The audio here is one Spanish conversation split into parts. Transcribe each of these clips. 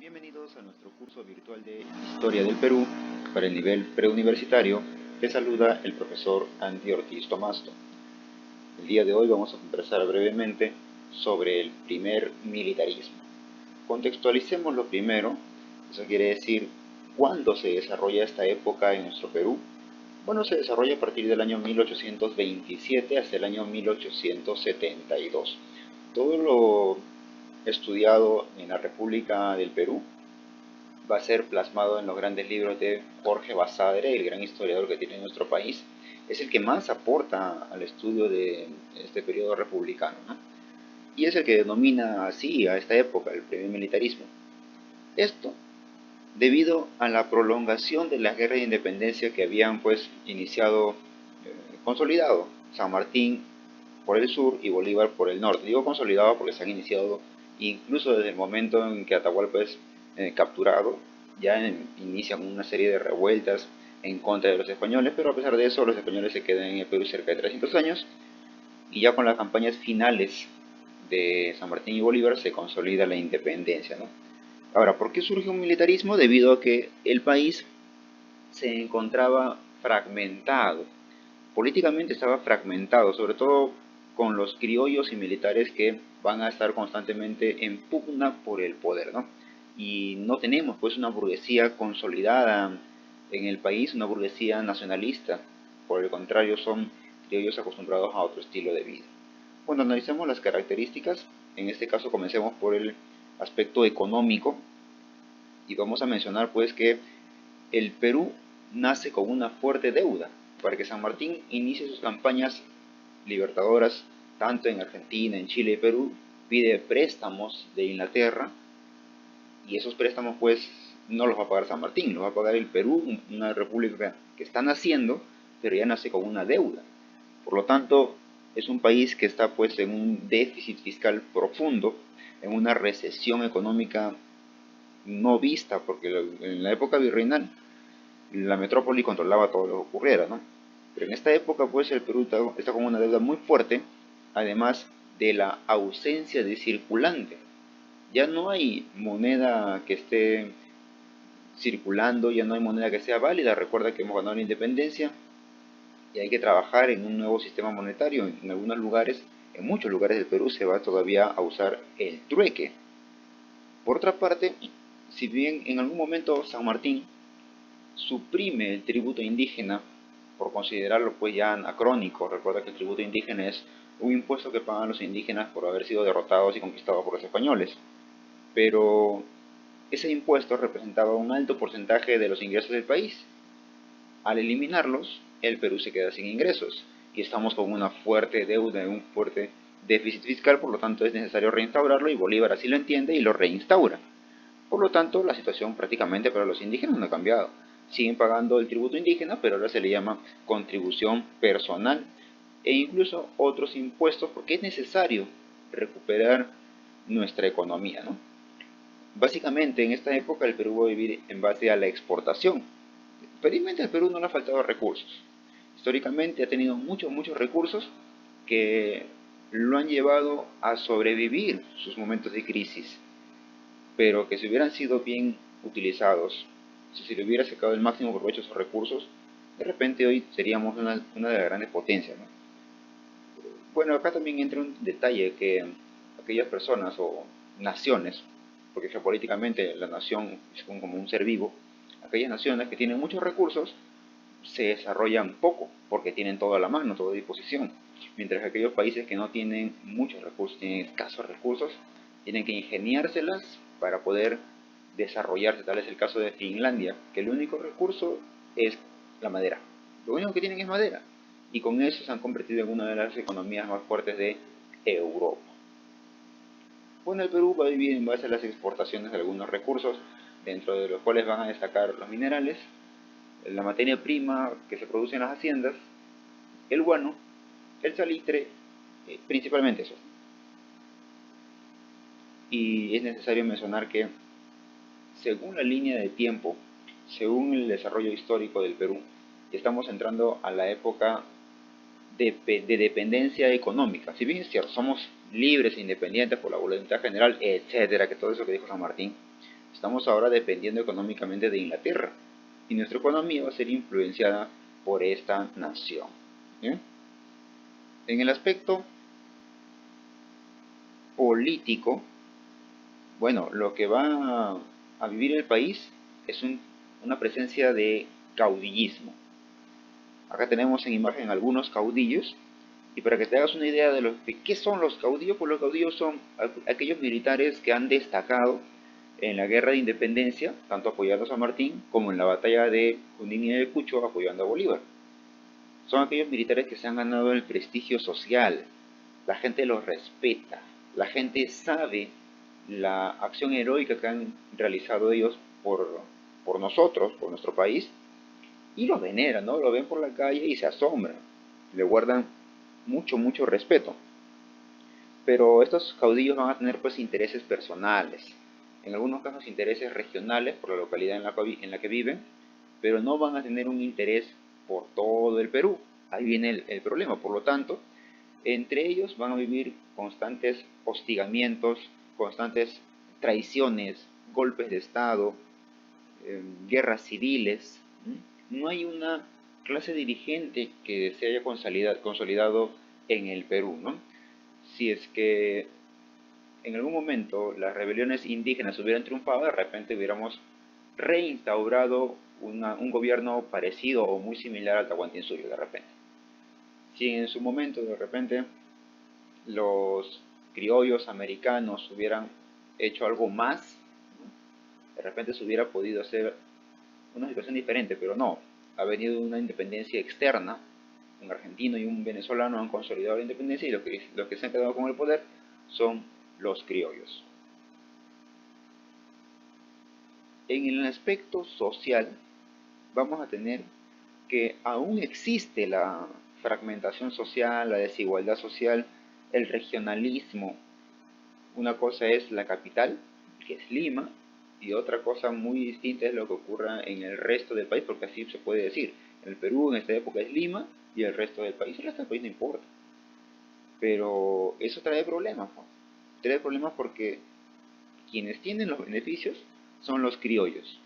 Bienvenidos a nuestro curso virtual de Historia del Perú para el nivel preuniversitario. Les saluda el profesor Andy Ortiz Tomasto. El día de hoy vamos a conversar brevemente sobre el primer militarismo. Contextualicemos lo primero, eso quiere decir cuándo se desarrolla esta época en nuestro Perú. Bueno, se desarrolla a partir del año 1827 hasta el año 1872. Todo lo estudiado en la República del Perú va a ser plasmado en los grandes libros de Jorge Basadre, el gran historiador que tiene nuestro país. Es el que más aporta al estudio de este periodo republicano, ¿no? Y es el que denomina así a esta época el primer militarismo. Esto debido a la prolongación de las guerras de independencia que habían pues iniciado, consolidado San Martín por el sur y Bolívar por el norte. Digo consolidado porque se han iniciado incluso desde el momento en que Atahualpa es capturado, ya inician una serie de revueltas en contra de los españoles, pero a pesar de eso los españoles se quedan en el Perú cerca de 300 años y ya con las campañas finales de San Martín y Bolívar se consolida la independencia, ¿no? Ahora, ¿por qué surge un militarismo? Debido a que el país se encontraba fragmentado. Políticamente estaba fragmentado, sobre todo con los criollos y militares que van a estar constantemente en pugna por el poder, ¿no? Y no tenemos pues una burguesía consolidada en el país, una burguesía nacionalista. Por el contrario, son criollos acostumbrados a otro estilo de vida. Cuando analicemos las características, en este caso comencemos por el aspecto económico y vamos a mencionar pues que el Perú nace con una fuerte deuda. Para que San Martín inicie sus campañas libertadoras, tanto en Argentina, en Chile y Perú, pide préstamos de Inglaterra y esos préstamos pues no los va a pagar San Martín, los va a pagar el Perú, una república que está naciendo, pero ya nace con una deuda. Por lo tanto, es un país que está pues en un déficit fiscal profundo, en una recesión económica no vista, porque en la época virreinal la metrópoli controlaba todo lo que ocurriera, ¿no? Pero en esta época, pues, el Perú está con una deuda muy fuerte, además de la ausencia de circulante. Ya no hay moneda que esté circulando, ya no hay moneda que sea válida. Recuerda que hemos ganado la independencia y hay que trabajar en un nuevo sistema monetario. En algunos lugares, en muchos lugares del Perú, se va todavía a usar el trueque. Por otra parte, si bien en algún momento San Martín suprime el tributo indígena por considerarlo pues ya anacrónico. Recuerda que el tributo indígena es un impuesto que pagan los indígenas por haber sido derrotados y conquistados por los españoles. Pero ese impuesto representaba un alto porcentaje de los ingresos del país. Al eliminarlos, el Perú se queda sin ingresos y estamos con una fuerte deuda, un fuerte déficit fiscal, por lo tanto es necesario reinstaurarlo y Bolívar así lo entiende y lo reinstaura. Por lo tanto, la situación prácticamente para los indígenas no ha cambiado. Siguen pagando el tributo indígena, pero ahora se le llama contribución personal e incluso otros impuestos porque es necesario recuperar nuestra economía, ¿no? Básicamente, en esta época el Perú va a vivir en base a la exportación. Felizmente al Perú no le ha faltado recursos. Históricamente ha tenido muchos recursos que lo han llevado a sobrevivir sus momentos de crisis, pero que si hubieran sido bien utilizados, si se le hubiera sacado el máximo provecho a esos recursos, de repente hoy seríamos una de las grandes potencias, ¿no? Bueno, acá también entra un detalle que aquellas personas o naciones, porque geopolíticamente la nación es como un ser vivo, aquellas naciones que tienen muchos recursos se desarrollan poco, porque tienen todo a la mano, todo a disposición, mientras que aquellos países que no tienen muchos recursos, tienen escasos recursos, tienen que ingeniárselas para poder desarrollarse. Tal es el caso de Finlandia, que el único recurso es la madera. Lo único que tienen es madera. Y con eso se han convertido en una de las economías más fuertes de Europa. Bueno, el Perú va a vivir en base a las exportaciones de algunos recursos, dentro de los cuales van a destacar los minerales, la materia prima que se produce en las haciendas, el guano, el salitre, principalmente eso. Y es necesario mencionar que, según la línea de tiempo, según el desarrollo histórico del Perú, estamos entrando a la época de dependencia económica. Si bien es cierto, somos libres e independientes por la voluntad general, etcétera, que todo eso que dijo San Martín, Estamos ahora dependiendo económicamente de Inglaterra y nuestra economía va a ser influenciada por esta nación. ¿Bien? En el aspecto político, bueno, lo que va a vivir el país es una presencia de caudillismo. Acá tenemos en imagen algunos caudillos, y para que te hagas una idea de qué son los caudillos, pues los caudillos son aquellos militares que han destacado en la guerra de independencia, tanto apoyando a San Martín como en la batalla de Junín y Ayacucho apoyando a Bolívar. Son aquellos militares que se han ganado el prestigio social, la gente los respeta, la gente sabe la acción heroica que han realizado ellos por nosotros, por nuestro país, y los veneran, ¿no? Lo ven por la calle y se asombran, le guardan mucho respeto. Pero estos caudillos van a tener pues intereses personales, en algunos casos intereses regionales por la localidad en la que viven, pero no van a tener un interés por todo el Perú. Ahí viene el problema. Por lo tanto, entre ellos van a vivir constantes hostigamientos, constantes traiciones, golpes de Estado, guerras civiles. No hay una clase dirigente que se haya consolidado en el Perú, ¿no? Si es que en algún momento las rebeliones indígenas hubieran triunfado, de repente hubiéramos reinstaurado un gobierno parecido o muy similar al Tahuantinsuyo, de repente. Si en su momento, de repente, los criollos americanos hubieran hecho algo más, de repente se hubiera podido hacer una situación diferente, pero no. Ha venido una independencia externa, un argentino y un venezolano han consolidado la independencia y los que se han quedado con el poder son los criollos. En el aspecto social, vamos a tener que aún existe la fragmentación social, la desigualdad social, el regionalismo. Una cosa es la capital, que es Lima, y otra cosa muy distinta es lo que ocurra en el resto del país, porque así se puede decir. El Perú en esta época es Lima y el resto del país no importa. Pero eso trae problemas, ¿no? Trae problemas porque quienes tienen los beneficios son los criollos.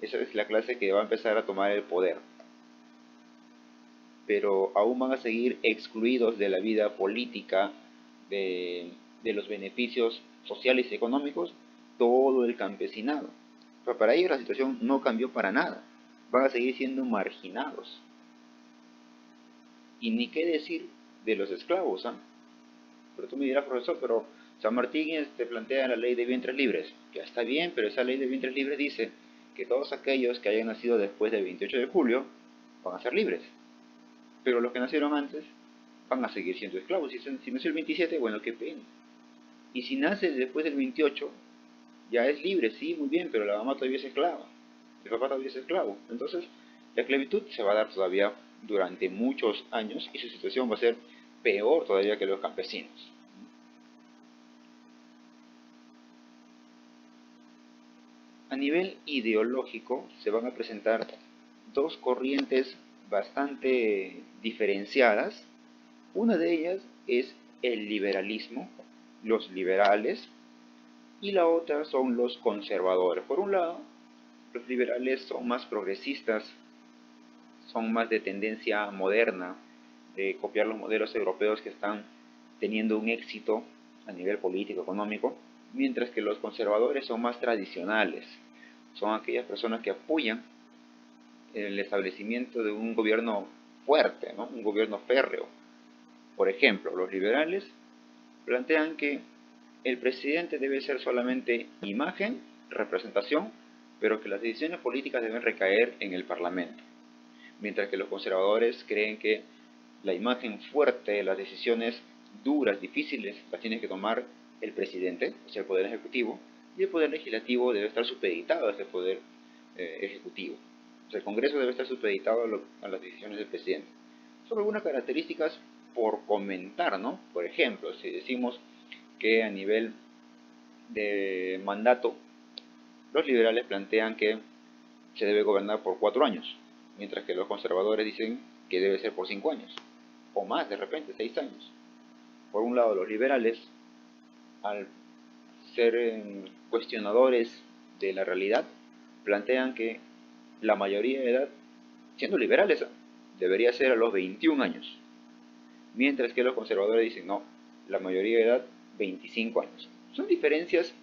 Esa es la clase que va a empezar a tomar el poder. Pero aún van a seguir excluidos de la vida política, de los beneficios sociales y económicos, todo el campesinado. Pero para ellos la situación no cambió para nada. Van a seguir siendo marginados. Y ni qué decir de los esclavos, ¿ah? Pero tú me dirás, profesor, pero San Martín plantea la ley de vientres libres. Ya está bien, pero esa ley de vientres libres dice que todos aquellos que hayan nacido después del 28 de julio van a ser libres. Pero los que nacieron antes van a seguir siendo esclavos. Si nació el 27, bueno, qué pena. Y si nace después del 28, ya es libre, sí, muy bien, pero la mamá todavía es esclava. El papá todavía es esclavo. Entonces, la esclavitud se va a dar todavía durante muchos años y su situación va a ser peor todavía que los campesinos. A nivel ideológico se van a presentar dos corrientes bastante diferenciadas. Una de ellas es el liberalismo, los liberales, y la otra son los conservadores. Por un lado, los liberales son más progresistas, son más de tendencia moderna, de copiar los modelos europeos que están teniendo un éxito a nivel político, económico, mientras que los conservadores son más tradicionales, son aquellas personas que apoyan el establecimiento de un gobierno fuerte, ¿no? Un gobierno férreo. Por ejemplo, los liberales plantean que el presidente debe ser solamente imagen, representación, pero que las decisiones políticas deben recaer en el Parlamento. Mientras que los conservadores creen que la imagen fuerte, las decisiones duras, difíciles, las tiene que tomar el presidente, o sea, el poder ejecutivo, y el poder legislativo debe estar supeditado a ese poder ejecutivo. O sea, el Congreso debe estar supeditado a las decisiones del presidente. Son algunas características por comentar, ¿no? Por ejemplo, si decimos que a nivel de mandato, los liberales plantean que se debe gobernar por 4 años, mientras que los conservadores dicen que debe ser por 5 años, o más de repente, 6 años. Por un lado, los liberales, al ser cuestionadores de la realidad, plantean que la mayoría de edad, siendo liberales, debería ser a los 21 años, mientras que los conservadores dicen no, la mayoría de edad 25 años. Son diferencias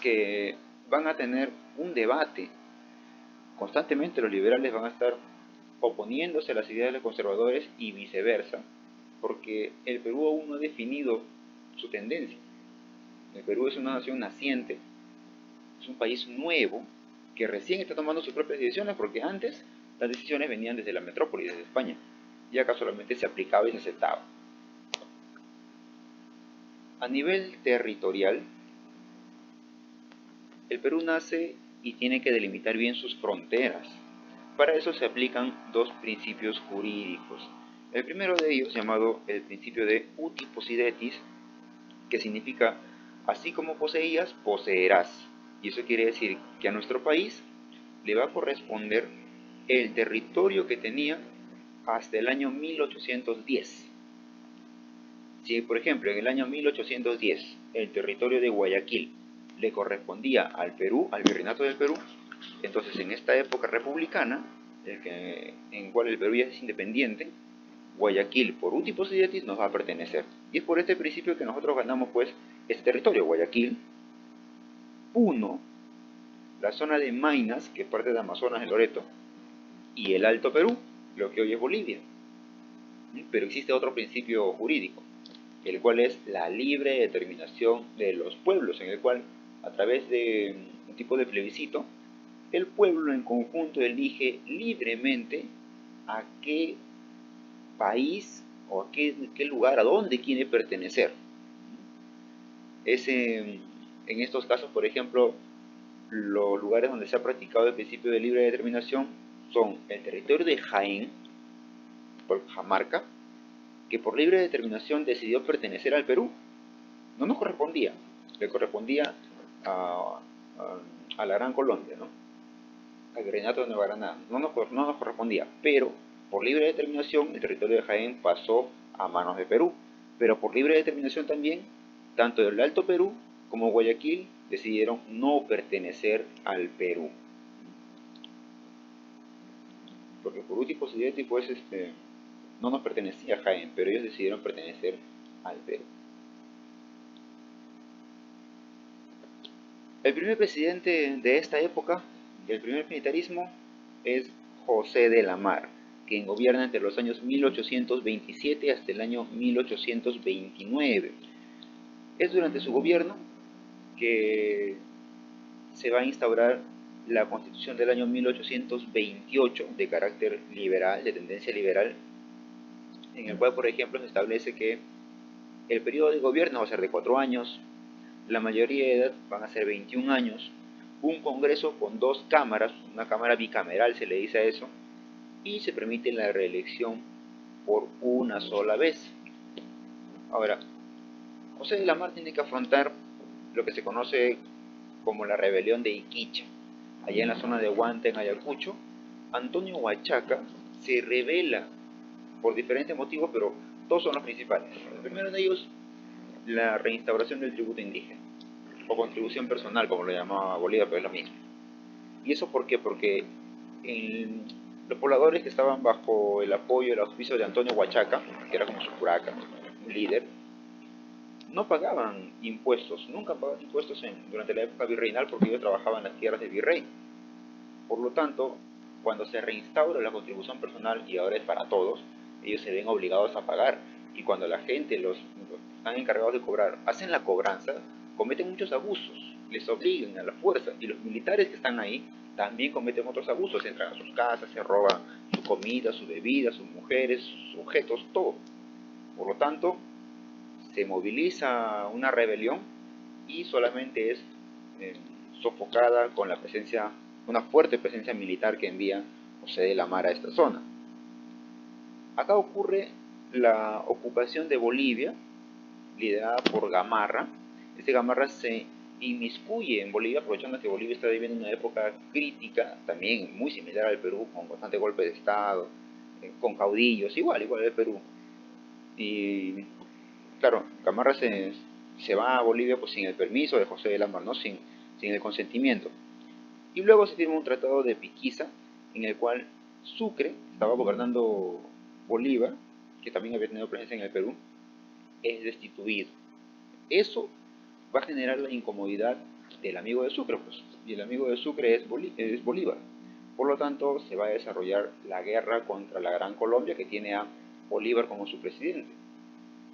que van a tener un debate. Constantemente los liberales van a estar oponiéndose a las ideas de los conservadores y viceversa, porque el Perú aún no ha definido su tendencia. El Perú es una nación naciente, es un país nuevo que recién está tomando sus propias decisiones, porque antes las decisiones venían desde la metrópoli, desde España, y acá solamente se aplicaba y se aceptaba. A nivel territorial, el Perú nace y tiene que delimitar bien sus fronteras. Para eso se aplican dos principios jurídicos. El primero de ellos, llamado el principio de uti possidetis, que significa así como poseías, poseerás. Y eso quiere decir que a nuestro país le va a corresponder el territorio que tenía hasta el año 1810. Si, por ejemplo, en el año 1810 el territorio de Guayaquil le correspondía al Perú, al virreinato del Perú, entonces en esta época republicana, en cual el Perú ya es independiente, Guayaquil por uti possidetis nos va a pertenecer. Y es por este principio que nosotros ganamos pues este territorio, Guayaquil, Puno, la zona de Maynas, que es parte de Amazonas, de Loreto, y el Alto Perú, lo que hoy es Bolivia. Pero existe otro principio jurídico, el cual es la libre determinación de los pueblos, en el cual, a través de un tipo de plebiscito, el pueblo en conjunto elige libremente a qué país o a qué lugar, a dónde quiere pertenecer. En estos casos, por ejemplo, los lugares donde se ha practicado el principio de libre determinación son el territorio de Jaén, por Jamarca, que por libre determinación decidió pertenecer al Perú. No nos correspondía, le correspondía a la Gran Colombia, ¿no? Al Virreinato de Nueva Granada. No nos correspondía, pero por libre determinación el territorio de Jaén pasó a manos de Perú. Pero por libre determinación también, tanto el Alto Perú como Guayaquil decidieron no pertenecer al Perú. Porque por último possidetis pues no nos pertenecía a Jaén, pero ellos decidieron pertenecer al Perú. El primer presidente de esta época, del primer militarismo, es José de la Mar, quien gobierna entre los años 1827 hasta el año 1829. Es durante su gobierno que se va a instaurar la Constitución del año 1828 de carácter liberal, de tendencia liberal, en el cual, por ejemplo, se establece que el periodo de gobierno va a ser de 4 años, la mayoría de edad van a ser 21 años, un congreso con 2 cámaras, una cámara bicameral se le dice a eso, y se permite la reelección por una sola vez. Ahora, José de la Mar tiene que afrontar lo que se conoce como la rebelión de Iquicha. Allá en la zona de Huanta, en Ayacucho, Antonio Huachaca se rebela por diferentes motivos, pero dos son los principales. El primero de ellos, la reinstauración del tributo indígena, o contribución personal, como lo llamaba Bolívar, pero es lo mismo. ¿Y eso por qué? Porque los pobladores que estaban bajo el apoyo y el auspicio de Antonio Huachaca, que era como su curaca, un líder, no pagaban impuestos, nunca pagaban impuestos durante la época virreinal, porque ellos trabajaban en las tierras del virrey. Por lo tanto, cuando se reinstaura la contribución personal, y ahora es para todos, ellos se ven obligados a pagar. Y cuando la gente, los están encargados de cobrar, hacen la cobranza, cometen muchos abusos, les obligan a la fuerza. Y los militares que están ahí también cometen otros abusos, entran a sus casas, se roban su comida, su bebida, sus mujeres, sus objetos, todo. Por lo tanto, se moviliza una rebelión y solamente es sofocada con la presencia, una fuerte presencia militar que envía José de la Mar a esta zona. Acá ocurre la ocupación de Bolivia, liderada por Gamarra. Este Gamarra se inmiscuye en Bolivia, aprovechando que Bolivia está viviendo una época crítica, también muy similar al Perú, con bastante golpe de Estado, con caudillos, igual al Perú. Y claro, Gamarra se va a Bolivia pues sin el permiso de José de la Mar, ¿no? sin sin el consentimiento. Y luego se firma un tratado de Piquiza, en el cual Sucre, estaba gobernando Bolívar, que también había tenido presencia en el Perú, es destituido. Eso va a generar la incomodidad del amigo de Sucre, pues, y el amigo de Sucre es Bolívar. Por lo tanto, se va a desarrollar la guerra contra la Gran Colombia, que tiene a Bolívar como su presidente.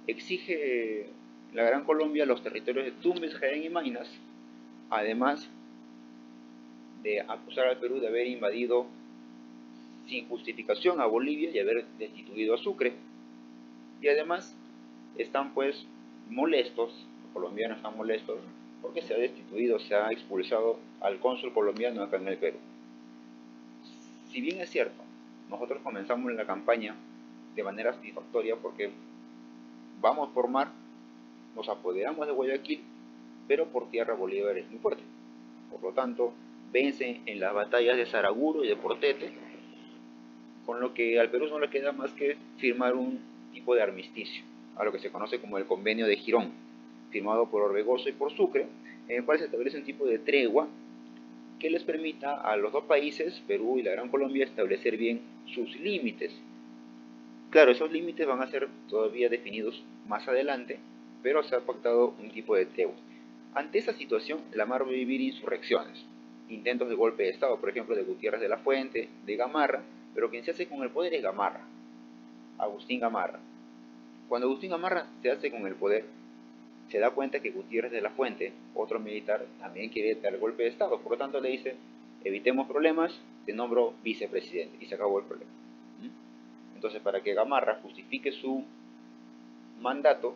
Exige la Gran Colombia los territorios de Tumbes, Jaén y Maynas, además de acusar al Perú de haber invadido sin justificación a Bolivia y haber destituido a Sucre. Y además están pues molestos, los colombianos están molestos porque se ha destituido, se ha expulsado al cónsul colombiano acá en el Perú. Si bien es cierto, nosotros comenzamos la campaña de manera satisfactoria porque vamos por mar, nos apoderamos de Guayaquil, pero por tierra Bolívar es muy fuerte. Por lo tanto, vence en las batallas de Saraguro y de Portete, con lo que al Perú no le queda más que firmar un tipo de armisticio, a lo que se conoce como el Convenio de Girón, firmado por Orbegoso y por Sucre, en el cual se establece un tipo de tregua que les permita a los dos países, Perú y la Gran Colombia, establecer bien sus límites. Claro, esos límites van a ser todavía definidos más adelante, pero se ha pactado un tipo de tregua. Ante esa situación, la mar va a vivir insurrecciones, intentos de golpe de Estado, por ejemplo, de Gutiérrez de la Fuente, de Gamarra, pero quien se hace con el poder es Gamarra, Agustín Gamarra. Cuando Agustín Gamarra se hace con el poder, se da cuenta que Gutiérrez de la Fuente, otro militar, también quiere dar el golpe de Estado, por lo tanto le dice, evitemos problemas, te nombro vicepresidente, y se acabó el problema. Entonces, para que Gamarra justifique su mandato,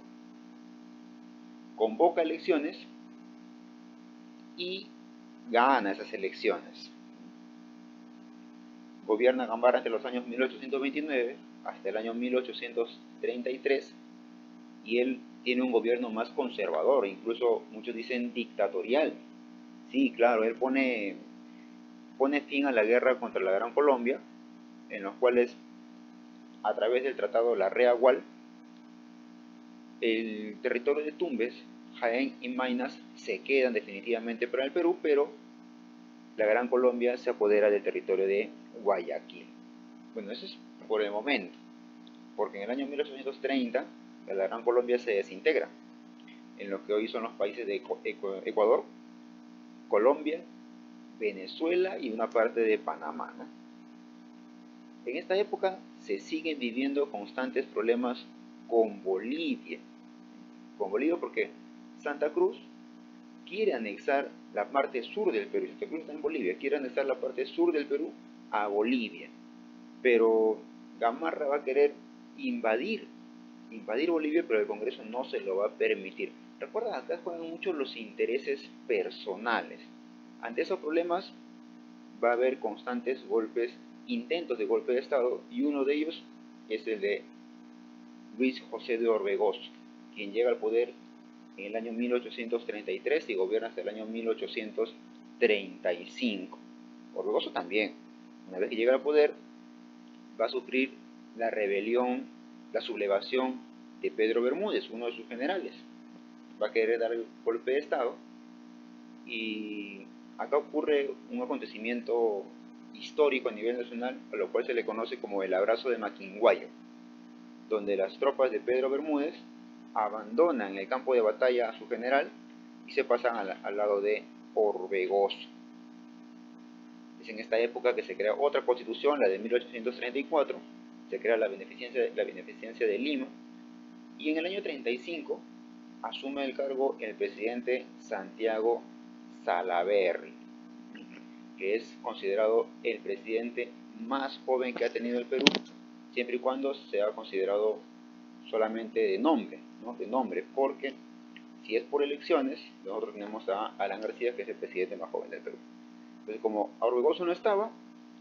convoca elecciones y gana esas elecciones. Gobierna Gamarra entre los años 1829 hasta el año 1833 y él tiene un gobierno más conservador, incluso muchos dicen dictatorial. Sí, claro, él pone fin a la guerra contra la Gran Colombia, en los cuales a través del tratado Larrea-Gual, el territorio de Tumbes, Jaén y Maynas se quedan definitivamente para el Perú, pero la Gran Colombia se apodera del territorio de Guayaquil. Bueno, eso es por el momento, porque en el año 1830 la Gran Colombia se desintegra en lo que hoy son los países de Ecuador, Colombia, Venezuela y una parte de Panamá, ¿no? En esta época se siguen viviendo constantes problemas con Bolivia. Con Bolivia porque Santa Cruz quiere anexar la parte sur del Perú. Santa Cruz está en Bolivia, quiere anexar la parte sur del Perú a Bolivia. Pero Gamarra va a querer invadir Bolivia, pero el Congreso no se lo va a permitir. Recuerda, acá juegan mucho los intereses personales. Ante esos problemas va a haber constantes golpes, intentos de golpe de Estado, y uno de ellos es el de Luis José de Orbegoso, quien llega al poder en el año 1833 y gobierna hasta el año 1835. Orbegoso también, una vez que llega al poder, va a sufrir la rebelión, la sublevación de Pedro Bermúdez, uno de sus generales. Va a querer dar el golpe de Estado y acá ocurre un acontecimiento histórico a nivel nacional, a lo cual se le conoce como el abrazo de Maquinguayo, donde las tropas de Pedro Bermúdez abandonan el campo de batalla a su general y se pasan al lado de Orbegoso. Es en esta época que se crea otra constitución, la de 1834, se crea la beneficencia de Lima, y en el año 35 asume el cargo el presidente Santiago Salaverry, que es considerado el presidente más joven que ha tenido el Perú, siempre y cuando sea considerado solamente de nombre, ¿no? De nombre, porque si es por elecciones, nosotros tenemos a Alan García, que es el presidente más joven del Perú. Entonces, como Orbegoso no estaba,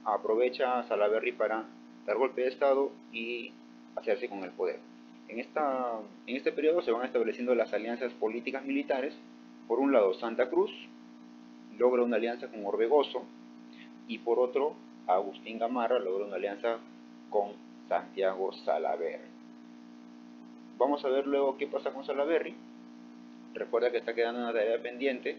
aprovecha a Salaverry para dar golpe de Estado y hacerse con el poder. En este periodo se van estableciendo las alianzas políticas militares. Por un lado, Santa Cruz logra una alianza con Orbegoso y por otro, Agustín Gamarra logra una alianza con Santiago Salaverry. Vamos a ver luego qué pasa con Salaverry. Recuerda que está quedando una tarea pendiente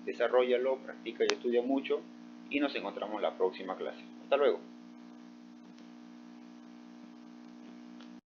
desarrollalo, practica y estudia mucho y nos encontramos la próxima clase. Hasta luego.